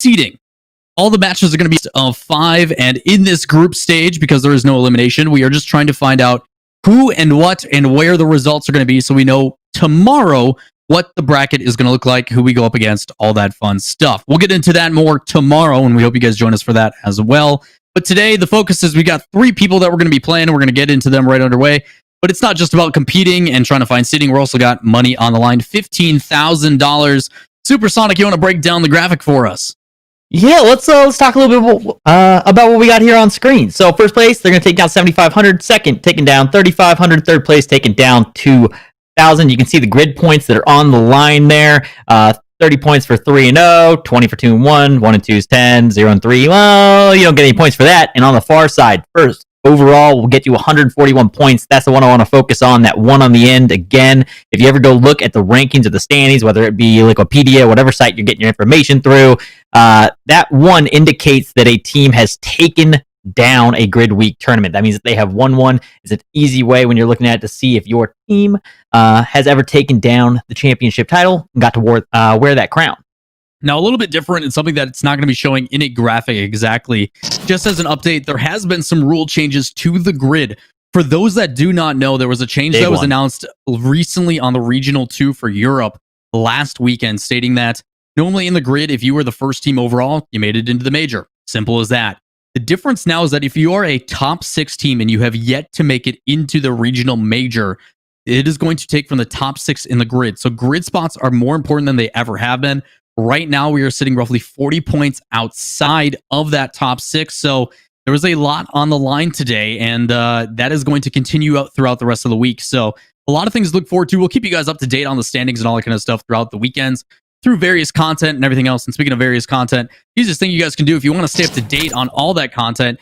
seeding. All the matches are going to be of 5, and in this group stage, because there is no elimination, we are just trying to find out who and what and where the results are going to be, so we know tomorrow what the bracket is going to look like, who we go up against, all that fun stuff. We'll get into that more tomorrow, and we hope you guys join us for that as well. But today, the focus is we got 3 people that we're going to be playing, and we're going to get into them right underway. But it's not just about competing and trying to find seeding. We're also got money on the line, $15,000. Supersonic, you want to break down the graphic for us? Yeah, let's talk a little bit about what we got here on screen. So first place, they're going to take down 7,500. Second, taking down 3,500. Third place, taking down 2,000. You can see the grid points that are on the line there. 30 points for 3 and 0, 20 for 2 and 1, 1 and 2 is 10, 0 and 3. Well, you don't get any points for that. And on the far side, first, overall, will get you 141 points. That's the one I want to focus on, that one on the end. Again, if you ever go look at the rankings of the standings, whether it be Wikipedia, whatever site you're getting your information through, that one indicates that a team has taken down a grid week tournament. That means that they have won one. It's an easy way when you're looking at it to see if your team has ever taken down the championship title and got to wear that crown. Now, a little bit different and something that it's not going to be showing in a graphic exactly. Just as an update, there has been some rule changes to the grid. For those that do not know, there was a change that was announced recently on the Regional 2 for Europe last weekend, stating that normally in the grid, if you were the first team overall, you made it into the major. Simple as that. The difference now is that if you are a top 6 team and you have yet to make it into the regional major, it is going to take from the top 6 in the grid. So grid spots are more important than they ever have been. Right now, we are sitting roughly 40 points outside of that top 6. So there was a lot on the line today, and that is going to continue out throughout the rest of the week. So a lot of things to look forward to. We'll keep you guys up to date on the standings and all that kind of stuff throughout the weekends through various content and everything else. And speaking of various content, easiest thing you guys can do if you want to stay up to date on all that content,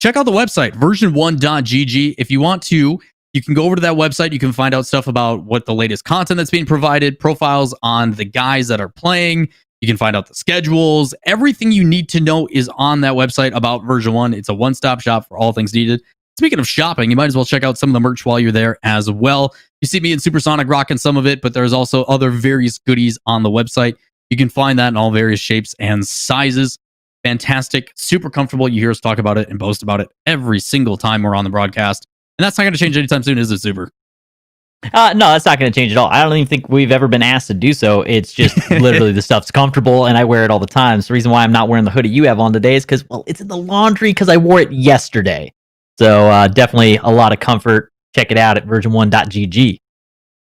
check out the website, version1.gg. If you want to, you can go over to that website. You can find out stuff about what the latest content that's being provided, profiles on the guys that are playing. You can find out the schedules. Everything you need to know is on that website about Version 1. It's a one-stop shop for all things needed. Speaking of shopping, you might as well check out some of the merch while you're there as well. You see me and Supersonic rocking some of it, but there's also other various goodies on the website. You can find that in all various shapes and sizes. Fantastic, super comfortable. You hear us talk about it and boast about it every single time we're on the broadcast. And that's not going to change anytime soon, is it, Super? No, that's not going to change at all. I don't even think we've ever been asked to do so. It's just literally the stuff's comfortable, and I wear it all the time. So the reason why I'm not wearing the hoodie you have on today is because, well, it's in the laundry because I wore it yesterday. So definitely a lot of comfort. Check it out at version1.gg.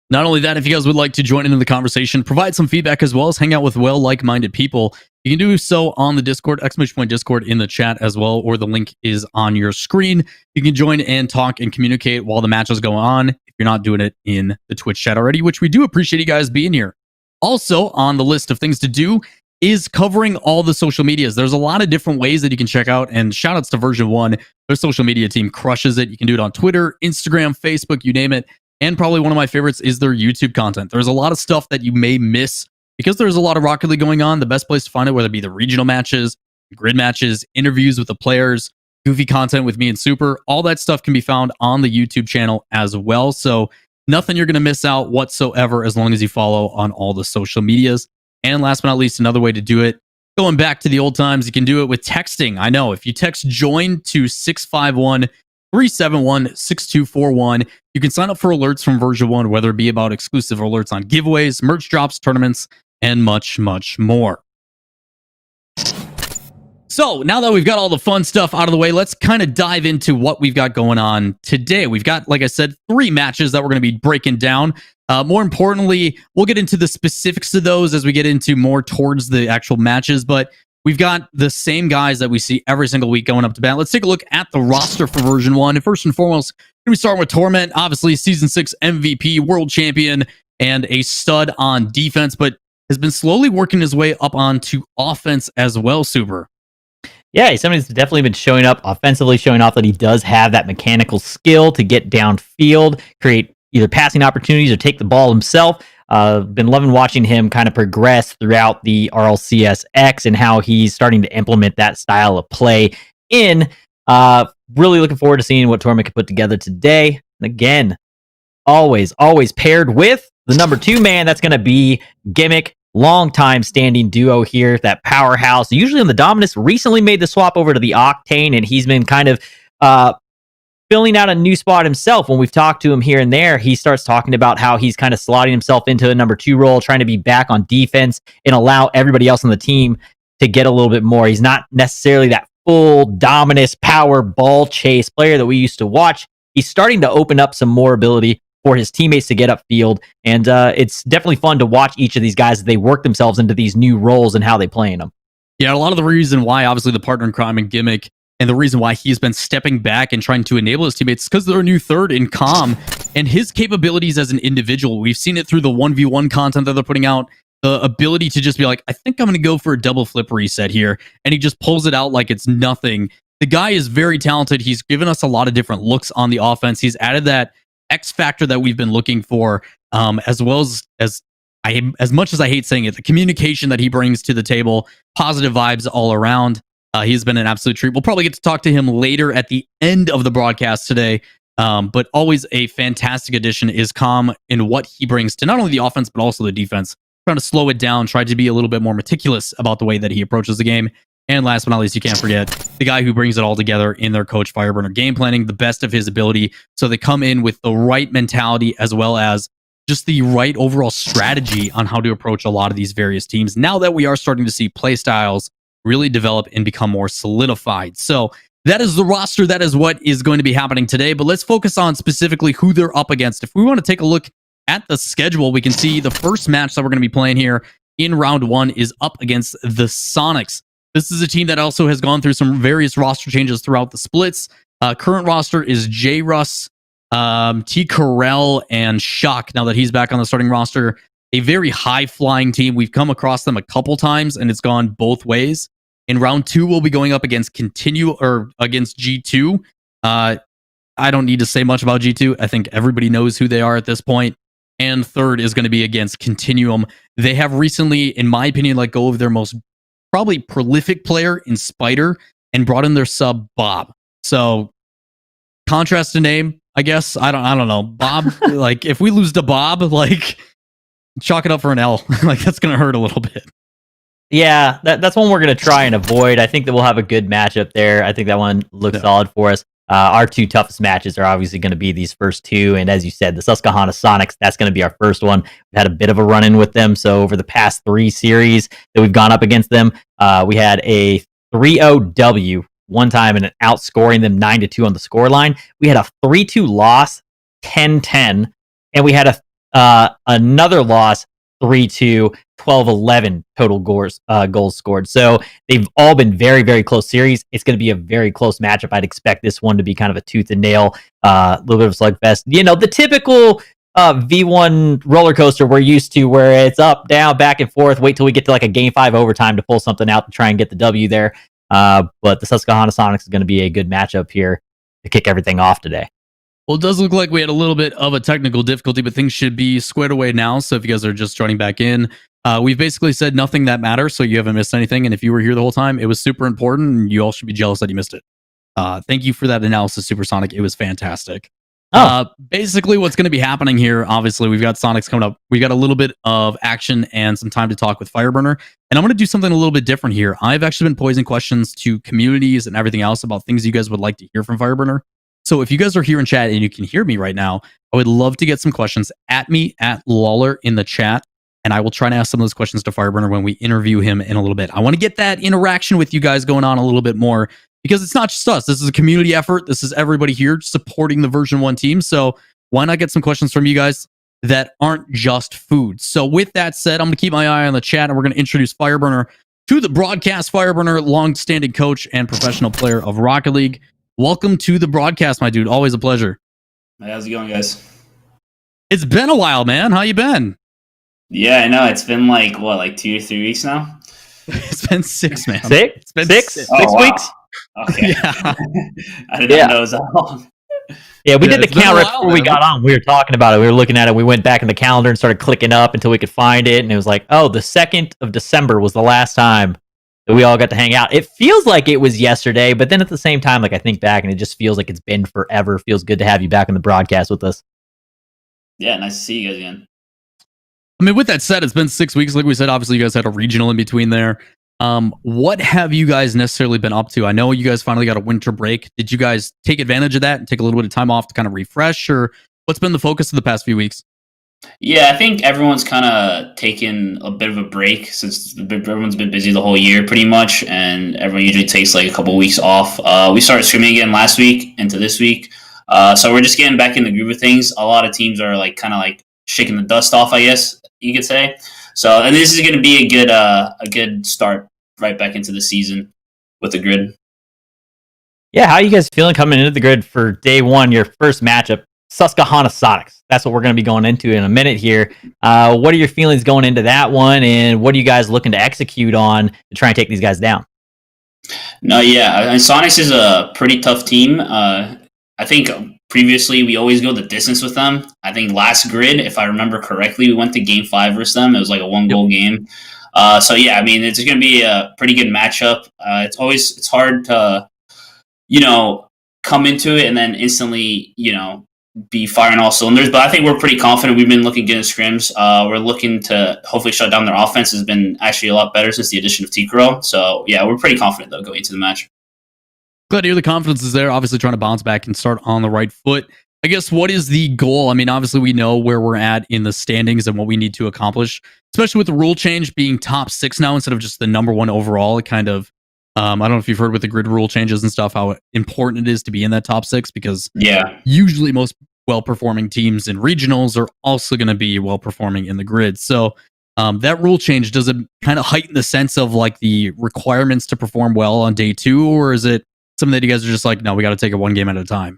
Not only that, if you guys would like to join into the conversation, provide some feedback as well as hang out with like-minded people, you can do so on the Discord, !Discord in the chat as well, or the link is on your screen. You can join and talk and communicate while the matches go on if you're not doing it in the Twitch chat already, which we do appreciate you guys being here. Also on the list of things to do is covering all the social medias. There's a lot of different ways that you can check out, and shout outs to Version 1. Their social media team crushes it. You can do it on Twitter, Instagram, Facebook, you name it. And probably one of my favorites is their YouTube content. There's a lot of stuff that you may miss because there's a lot of Rocket League going on. The best place to find it, whether it be the regional matches, grid matches, interviews with the players, goofy content with me and Super, all that stuff can be found on the YouTube channel as well. So nothing you're going to miss out whatsoever as long as you follow on all the social medias. And last but not least, another way to do it, going back to the old times, you can do it with texting. I know, if you text JOIN to 651-371-6241, you can sign up for alerts from Version 1, whether it be about exclusive alerts on giveaways, merch drops, tournaments, and much, much more. So now that we've got all the fun stuff out of the way, let's kind of dive into what we've got going on today. We've got, like I said, 3 matches that we're going to be breaking down. More importantly, we'll get into the specifics of those as we get into more towards the actual matches, but we've got the same guys that we see every single week going up to bat. Let's take a look at the roster for Version 1. And first and foremost, we start with Torment, obviously Season 6 MVP, world champion, and a stud on defense, but has been slowly working his way up onto offense as well, Super. Yeah, he's somebody who's definitely been showing up offensively, showing off that he does have that mechanical skill to get downfield, create either passing opportunities or take the ball himself. Been loving watching him kind of progress throughout the RLCS and how he's starting to implement that style of play in. Really looking forward to seeing what Torment can put together today. And again, always paired with the number 2 man. That's going to be Gimmick long time standing duo here, that powerhouse, usually on the Dominus, recently made the swap over to the Octane, and he's been kind of filling out a new spot himself. When we've talked to him here and there, he starts talking about how he's kind of slotting himself into a number 2 role, trying to be back on defense and allow everybody else on the team to get a little bit more. He's not necessarily that full Dominus power ball chase player that we used to watch. He's starting to open up some more ability for his teammates to get upfield, and it's definitely fun to watch each of these guys as they work themselves into these new roles and how they play in them. Yeah, a lot of the reason why, obviously, the partner in crime and gimmick, and the reason why he's been stepping back and trying to enable his teammates is because they're a new third in Calm, and his capabilities as an individual. We've seen it through the 1v1 content that they're putting out, the ability to just be like, I think I'm going to go for a double flip reset here, and he just pulls it out like it's nothing. The guy is very talented. He's given us a lot of different looks on the offense. He's added that X factor that we've been looking for, as well as much as I hate saying it, the communication that he brings to the table, positive vibes all around. He's been an absolute treat. We'll probably get to talk to him later at the end of the broadcast today. But always a fantastic addition is Calm in what he brings to not only the offense, but also the defense. Trying to slow it down, try to be a little bit more meticulous about the way that he approaches the game. And last but not least, you can't forget the guy who brings it all together in their coach Fireburner game planning, the best of his ability. So they come in with the right mentality as well as just the right overall strategy on how to approach a lot of these various teams. Now that we are starting to see play styles really develop and become more solidified. So that is the roster. That is what is going to be happening today. But let's focus on specifically who they're up against. If we want to take a look at the schedule, we can see the first match that we're going to be playing here in round 1 is up against the Sonics. This is a team that also has gone through some various roster changes throughout the splits. Current roster is J. Russ, T. Carell, and Shock. Now that he's back on the starting roster, a very high-flying team. We've come across them a couple times, and it's gone both ways. In round 2, we'll be going up against against G2. I don't need to say much about G2. I think everybody knows who they are at this point. And third is going to be against Continuum. They have recently, in my opinion, let go of their most probably prolific player in Spider and brought in their sub Bob. So contrast to name, I guess. I don't know. Bob, like if we lose to Bob, like chalk it up for an L. Like that's gonna hurt a little bit. Yeah, that's one we're gonna try and avoid. I think that we'll have a good matchup there. I think that one looks solid for us. Our 2 toughest matches are obviously going to be these first 2, and as you said, the Susquehanna Sonics, that's going to be our first one. We've had a bit of a run-in with them, so over the past 3 series that we've gone up against them, we had a 3-0 W one time and outscoring them 9-2 on the scoreline. We had a 3-2 loss, 10-10, and we had another loss, 3-2, 12-11 total goals scored. So they've all been very, very close series. It's going to be a very close matchup. I'd expect this one to be kind of a tooth and nail, a little bit of a slugfest. You know, the typical V1 roller coaster we're used to where it's up, down, back and forth. Wait till we get to like a game 5 overtime to pull something out to try and get the W there. But the Susquehanna Sonics is going to be a good matchup here to kick everything off today. Well, it does look like we had a little bit of a technical difficulty, but things should be squared away now. So if you guys are just joining back in, we've basically said nothing that matters, so you haven't missed anything. And if you were here the whole time, it was super important, and you all should be jealous that you missed it. Thank you for that analysis, Supersonic. It was fantastic. Basically, what's going to be happening here, obviously, we've got Sonics coming up. We've got a little bit of action and some time to talk with Fireburner. And I'm going to do something a little bit different here. I've actually been posing questions to communities and everything else about things you guys would like to hear from Fireburner. So if you guys are here in chat and you can hear me right now, I would love to get some questions at me at Lawler in the chat. And I will try to ask some of those questions to Fireburner when we interview him in a little bit. I want to get that interaction with you guys going on a little bit more because it's not just us. This is a community effort. This is everybody here supporting the Version 1 team. So why not get some questions from you guys that aren't just food? So with that said, I'm going to keep my eye on the chat and we're going to introduce Fireburner to the broadcast. Fireburner, long-standing coach and professional player of Rocket League. Welcome to the broadcast, my dude. Always a pleasure. Hey, how's it going, guys? It's been a while, man. How you been? Yeah, I know. It's been like 2 or 3 weeks now? It's been 6, man. It's been six weeks? Okay. Yeah. I didn't know it was that long. Yeah, we did the count right before we got on. We were talking about it. We were looking at it. We went back in the calendar and started clicking up until we could find it. And it was like, oh, the 2nd of December was the last time that we all got to hang out. It feels like it was yesterday, but then at the same time, like I think back and it just feels like it's been forever. It feels good to have you back on the broadcast with us. Yeah, nice to see you guys again. I mean, with that said, it's been 6 weeks. Like we said, obviously you guys had a regional in between there. What have you guys necessarily been up to? I know you guys finally got a winter break. Did you guys take advantage of that and take a little bit of time off to kind of refresh, or what's been the focus of the past few weeks? Yeah, I think everyone's kind of taken a bit of a break since everyone's been busy the whole year pretty much, and everyone usually takes like a couple weeks off. We started swimming again last week into this week, so we're just getting back in the groove of things. A lot of teams are like kind of like shaking the dust off, I guess you could say. So, and this is going to be a good start right back into the season with the grid. Yeah, how are you guys feeling coming into the grid for day one, your first matchup, Susquehanna Sonics? That's what we're going to be going into in a minute here. What are your feelings going into that one, and what are you guys looking to execute on to try and take these guys down? No, yeah, Sonics is a pretty tough team. I think previously we always go the distance with them. I think last grid, if I remember correctly, we went to game 5 versus them. It was like a 1-goal game. So yeah, I mean, it's going to be a pretty good matchup. It's hard to, come into it and then instantly, be firing all cylinders. But I think we're pretty confident. We've been looking good in scrims. We're looking to hopefully shut down their offense. Has been actually a lot better since the addition of T-Crow. So yeah, we're pretty confident though going into the match. Glad to hear the confidence is there. Obviously trying to bounce back and start on the right foot. I guess what is the goal? I mean, obviously we know where we're at in the standings and what we need to accomplish, especially with the rule change being top 6 now instead of just the number 1 overall. It kind of, I don't know if you've heard with the grid rule changes and stuff, how important it is to be in that top 6, because usually most well-performing teams in regionals are also going to be well-performing in the grid. So that rule change, does it kind of heighten the sense of like the requirements to perform well on day 2, or is it something that you guys are just like, no, we got to take it one game at a time?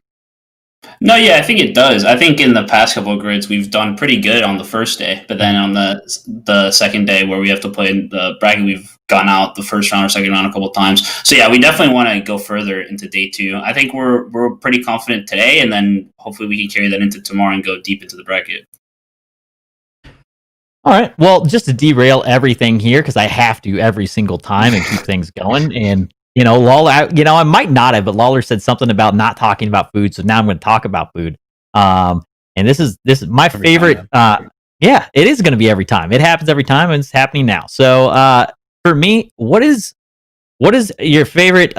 No, yeah, I think it does. I think in the past couple of grids, we've done pretty good on the first day, but then on the second day where we have to play the bracket, we've gone out the first round or second round a couple of times. So yeah, we definitely want to go further into day 2. I think we're pretty confident today, and then hopefully we can carry that into tomorrow and go deep into the bracket. All right. Well, just to derail everything here, because I have to every single time and keep things going, and Lawler, I might not have, but Lawler said something about not talking about food, so now I'm going to talk about food. And this is my every favorite. Yeah, it is going to be every time. It happens every time, and it's happening now. So, for me, what is your favorite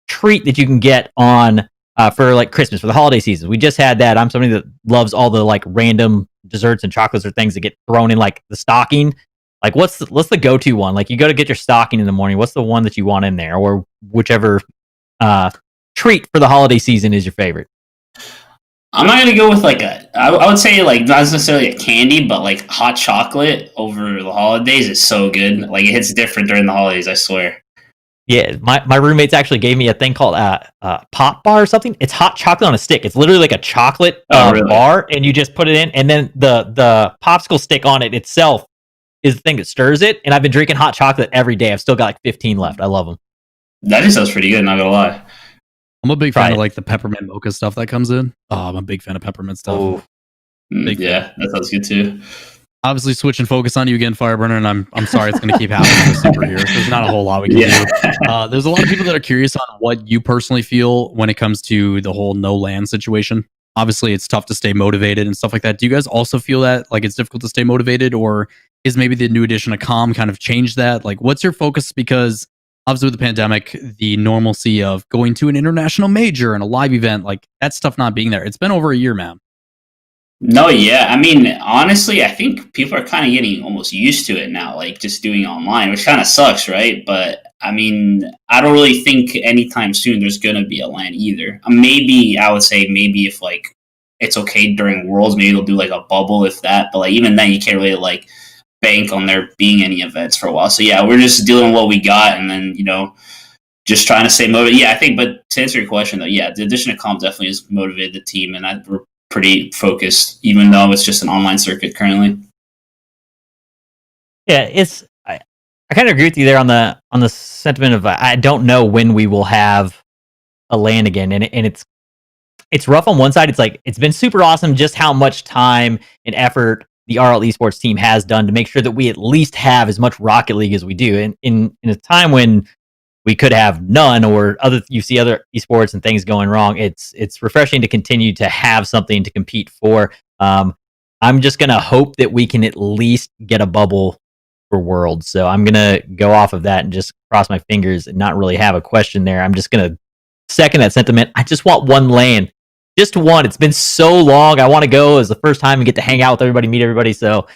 treat that you can get on for like Christmas, for the holiday season? We just had that. I'm somebody that loves all the like random desserts and chocolates or things that get thrown in like the stocking. Like, what's the go-to one? Like, you go to get your stocking in the morning. What's the one that you want in there, or whichever treat for the holiday season is your favorite? I'm not gonna go with like I would say like not necessarily a candy, but like hot chocolate over the holidays is so good. Like, it hits different during the holidays, I swear. Yeah, my roommates actually gave me a thing called Pop Bar or something. It's hot chocolate on a stick. It's literally like a chocolate really? Bar, and you just put it in, and then the popsicle stick on it itself is the thing that stirs it. And I've been drinking hot chocolate every day. I've still got like 15 left. I love them. That just sounds pretty good, not gonna lie. I'm a big fan of like the peppermint mocha stuff that comes in. Oh, I'm a big fan of peppermint stuff. Oh, yeah, that sounds good too. Obviously, switch and focus on you again, Fireburner, and I'm sorry it's going to keep happening with superheroes. There's not a whole lot we can do. There's a lot of people that are curious on what you personally feel when it comes to the whole no land situation. Obviously, it's tough to stay motivated and stuff like that. Do you guys also feel that like it's difficult to stay motivated, or is maybe the new edition of COM kind of changed that? Like, what's your focus? Because obviously with the pandemic, the normalcy of going to an international major and a live event, like that stuff not being there, it's been over a year, man. No, yeah. I mean, honestly, I think people are kind of getting almost used to it now, like just doing online, which kind of sucks, right? But I mean, I don't really think anytime soon there's going to be a LAN either. Maybe, I would say maybe if like it's okay during Worlds, maybe they'll do like a bubble if that, but like even then you can't really like bank on there being any events for a while. So yeah, we're just dealing with what we got, and then, just trying to stay motivated. Yeah, I think, but to answer your question though, yeah, the addition of comp definitely has motivated the team, and we're pretty focused, even though it's just an online circuit currently. Yeah, I kind of agree with you there on the sentiment of I don't know when we will have a LAN again, and it's rough on one side. It's like it's been super awesome just how much time and effort the RL Esports team has done to make sure that we at least have as much Rocket League as we do. And in a time when we could have none, or you see other esports and things going wrong, it's refreshing to continue to have something to compete for. I'm just gonna hope that we can at least get a bubble for Worlds. So I'm gonna go off of that and just cross my fingers and not really have a question there. I'm just gonna second that sentiment. I just want one LAN, just one. It's been so long. I want to go as the first time and get to hang out with everybody, meet everybody. So